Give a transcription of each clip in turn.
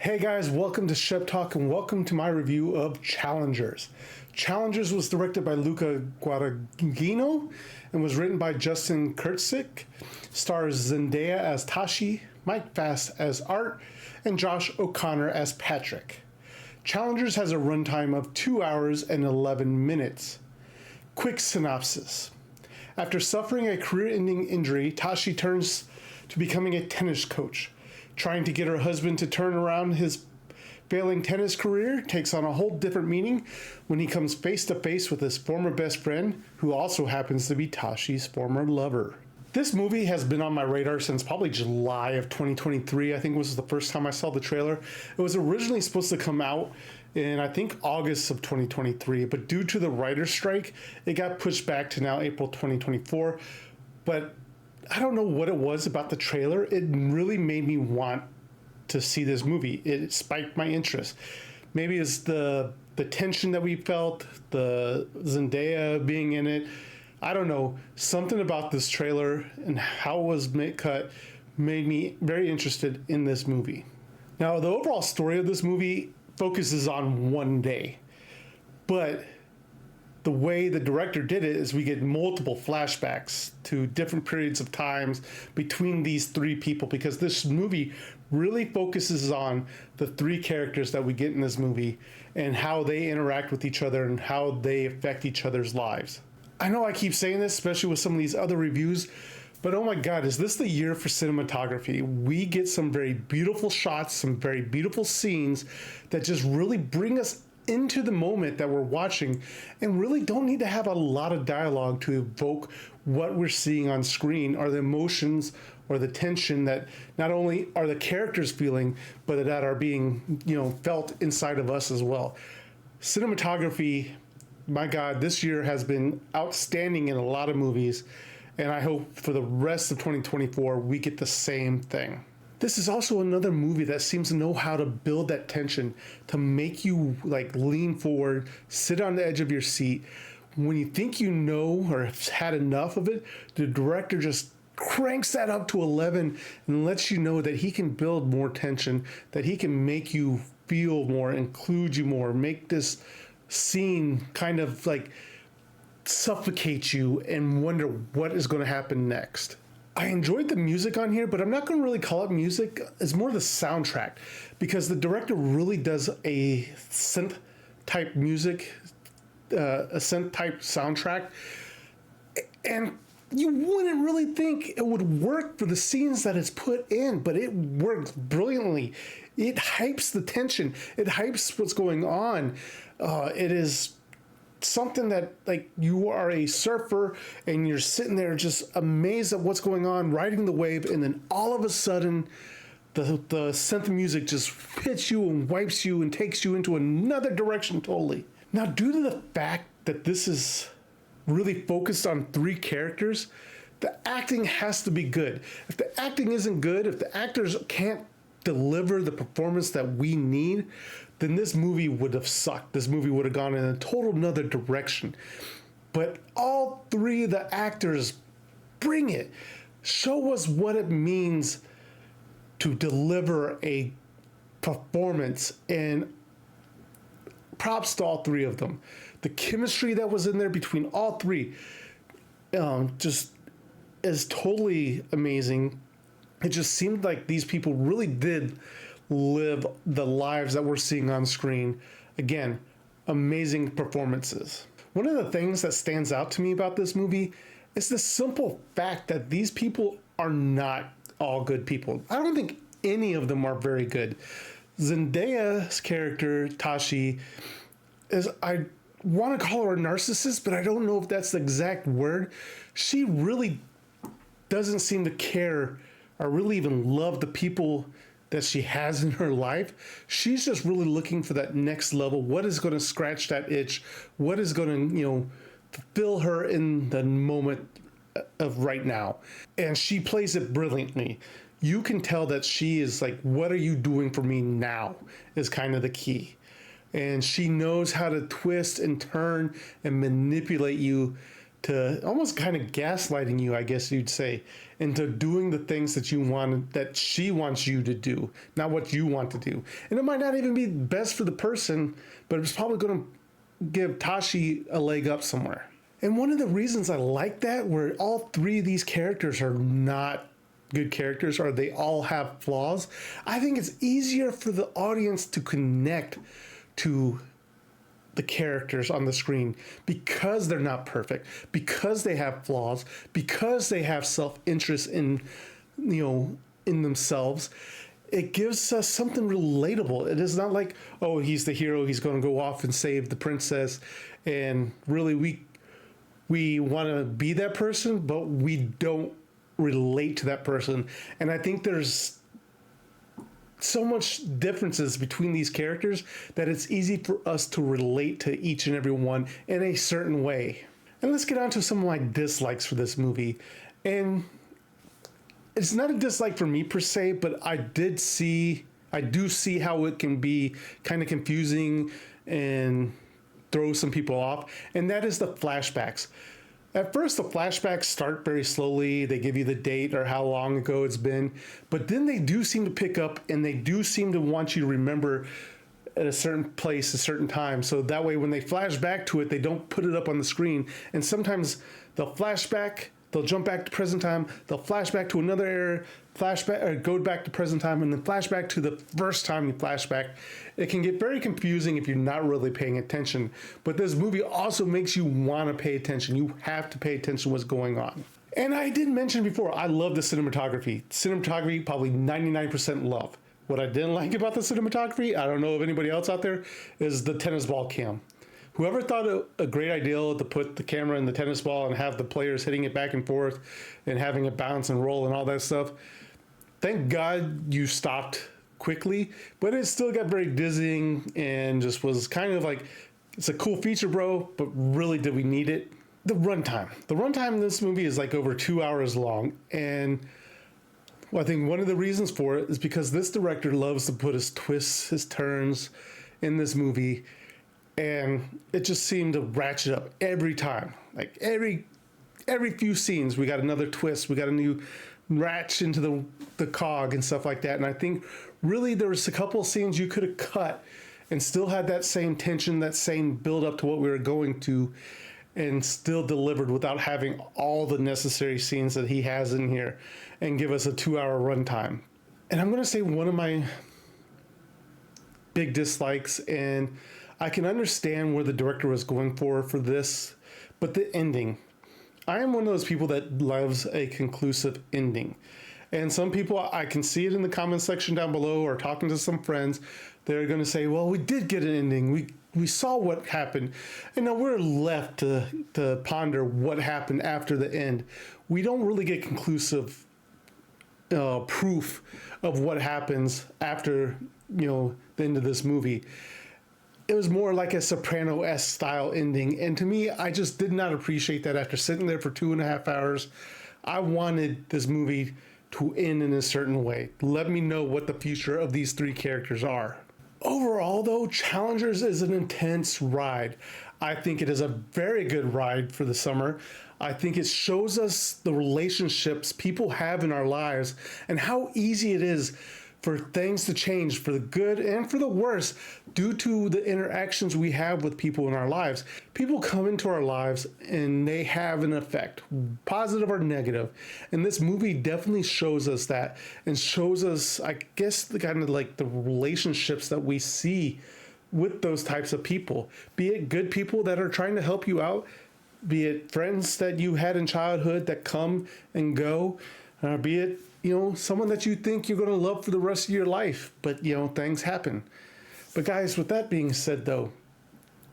Hey guys, welcome to Shep Talk and welcome to my review of Challengers. Challengers was directed by Luca Guadagnino and was written by Justin Kurtzik. Stars Zendaya as Tashi, Mike Fass as Art, and Josh O'Connor as Patrick. Challengers has a runtime of 2 hours and 11 minutes. Quick synopsis. After suffering a career-ending injury, Tashi turns to becoming a tennis coach. Trying to get her husband to turn around his failing tennis career takes on a whole different meaning when he comes face to face with his former best friend, who also happens to be Tashi's former lover. This movie has been on my radar since probably July of 2023. I think was the first time I saw the trailer. It was originally supposed to come out in, I think, August of 2023, but due to the writer's strike, it got pushed back to now April 2024. But I don't know what it was about the trailer. It really made me want to see this movie. It spiked my interest. Maybe it's the tension that we felt, the Zendaya being in it. I don't know. Something about this trailer and how it was cut made me very interested in this movie. Now, the overall story of this movie focuses on one day, but the way the director did it is we get multiple flashbacks to different periods of times between these three people, because this movie really focuses on the three characters that we get in this movie and how they interact with each other and how they affect each other's lives. I know I keep saying this, especially with some of these other reviews, but oh my God, is this the year for cinematography? We get some very beautiful shots, some very beautiful scenes that just really bring us into the moment that we're watching and really don't need to have a lot of dialogue to evoke what we're seeing on screen or the emotions or the tension that not only are the characters feeling, but that are being, felt inside of us as well. Cinematography, my God, this year has been outstanding in a lot of movies, and I hope for the rest of 2024 we get the same thing. This is also another movie that seems to know how to build that tension to make you lean forward, sit on the edge of your seat. When you think you know or have had enough of it, the director just cranks that up to 11 and lets you know that he can build more tension, that he can make you feel more, include you more, make this scene kind of suffocate you and wonder what is going to happen next. I enjoyed the music on here, but I'm not going to really call it music. It's more the soundtrack, because the director really does a synth type music, a synth type soundtrack. And you wouldn't really think it would work for the scenes that it's put in, but it works brilliantly. It hypes the tension. It hypes what's going on. It is something that you are a surfer and you're sitting there just amazed at what's going on, riding the wave, and then all of a sudden the synth music just hits you and wipes you and takes you into another direction totally. Now, due to the fact that this is really focused on three characters, the acting has to be good. If the acting isn't good, if the actors can't deliver the performance that we need, then this movie would have sucked. This movie would have gone in a total another direction. But all three of the actors bring it. Show us what it means to deliver a performance, and props to all three of them. The chemistry that was in there between all three just is totally amazing. It just seemed like these people really did live the lives that we're seeing on screen. Again, amazing performances. One of the things that stands out to me about this movie is the simple fact that these people are not all good people. I don't think any of them are very good. Zendaya's character, Tashi, I want to call her a narcissist, but I don't know if that's the exact word. She really doesn't seem to care or really even love the people that she has in her life. She's just really looking for that next level. What is going to scratch that itch? What is going to, fulfill her in the moment of right now? And she plays it brilliantly. You can tell that she is what are you doing for me now is kind of the key. And she knows how to twist and turn and manipulate you to almost kind of gaslighting you, I guess you'd say, into doing the things that you want, that she wants you to do, not what you want to do. And it might not even be best for the person, but it's probably going to give Tashi a leg up somewhere. And one of the reasons I like that, where all three of these characters are not good characters, or they all have flaws, I think it's easier for the audience to connect to the characters on the screen because they're not perfect, because they have flaws, because they have self-interest in, in themselves. It gives us something relatable. It is not like, oh, he's the hero, he's going to go off and save the princess, and really we want to be that person, but we don't relate to that person. And I think there's so much differences between these characters that it's easy for us to relate to each and every one in a certain way. And let's get on to some of my dislikes for this movie. And it's not a dislike for me per se, but I do see how it can be kind of confusing and throw some people off, and that is the flashbacks. At first, the flashbacks start very slowly. They give you the date or how long ago it's been, but then they do seem to pick up, and they do seem to want you to remember at a certain place, a certain time. So that way, when they flash back to it, they don't put it up on the screen. And sometimes they'll flashback, they'll jump back to present time, they'll flash back to another era, flashback, or go back to present time, and then flashback to the first time you flashback. It can get very confusing if you're not really paying attention. But this movie also makes you want to pay attention. You have to pay attention to what's going on. And I did mention before, I love the cinematography. Cinematography, probably 99% love. What I didn't like about the cinematography, I don't know if anybody else out there, is the tennis ball cam. Whoever thought it a great idea to put the camera in the tennis ball and have the players hitting it back and forth and having it bounce and roll and all that stuff, thank God you stopped quickly, but it still got very dizzying and just was kind of like, it's a cool feature, bro, but really, did we need it? The runtime in this movie is like over 2 hours long, and I think one of the reasons for it is because this director loves to put his twists, his turns in this movie, and it just seemed to ratchet up every time. Like every few scenes, we got another twist, we got a new ratchet into the cog and stuff like that. And I think really there was a couple of scenes you could have cut and still had that same tension, that same build up to what we were going to, and still delivered without having all the necessary scenes that he has in here and give us a 2-hour runtime. And I'm going to say one of my big dislikes, and I can understand where the director was going for this, but the ending. I am one of those people that loves a conclusive ending. And some people, I can see it in the comment section down below, or talking to some friends, they're going to say, well, we did get an ending. We saw what happened. And now we're left to ponder what happened after the end. We don't really get conclusive proof of what happens after, the end of this movie. It was more like a Soprano-esque style ending. And to me, I just did not appreciate that after sitting there for 2.5 hours. I wanted this movie to end in a certain way. Let me know what the future of these three characters are. Overall, though, Challengers is an intense ride. I think it is a very good ride for the summer. I think it shows us the relationships people have in our lives and how easy it is for things to change for the good and for the worse due to the interactions we have with people in our lives. People come into our lives and they have an effect, positive or negative. And this movie definitely shows us that, and shows us, I guess, the kind of like the relationships that we see with those types of people. Be it good people that are trying to help you out, be it friends that you had in childhood that come and go, be it someone that you think you're going to love for the rest of your life, but things happen. But guys, with that being said, though,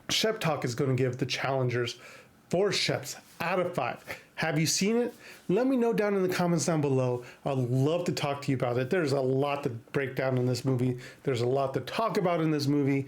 Shep Talk is going to give the Challengers 4 Sheps out of 5. Have you seen it? Let me know down in the comments down below. I'd love to talk to you about it. There's a lot to break down in this movie. There's a lot to talk about in this movie.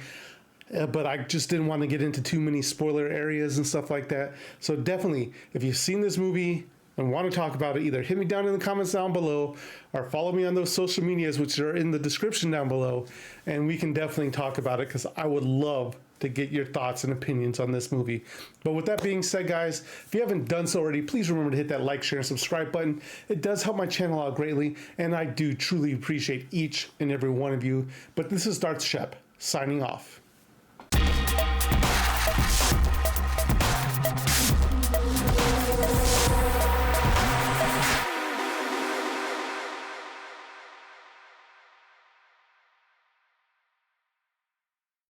But I just didn't want to get into too many spoiler areas and stuff like that. So definitely, if you've seen this movie and want to talk about it, either hit me down in the comments down below or follow me on those social medias, which are in the description down below, and we can definitely talk about it, because I would love to get your thoughts and opinions on this movie. But with that being said, guys, if you haven't done so already, please remember to hit that like, share, and subscribe button. It does help my channel out greatly, and I do truly appreciate each and every one of you. But this is Darth Shep, signing off.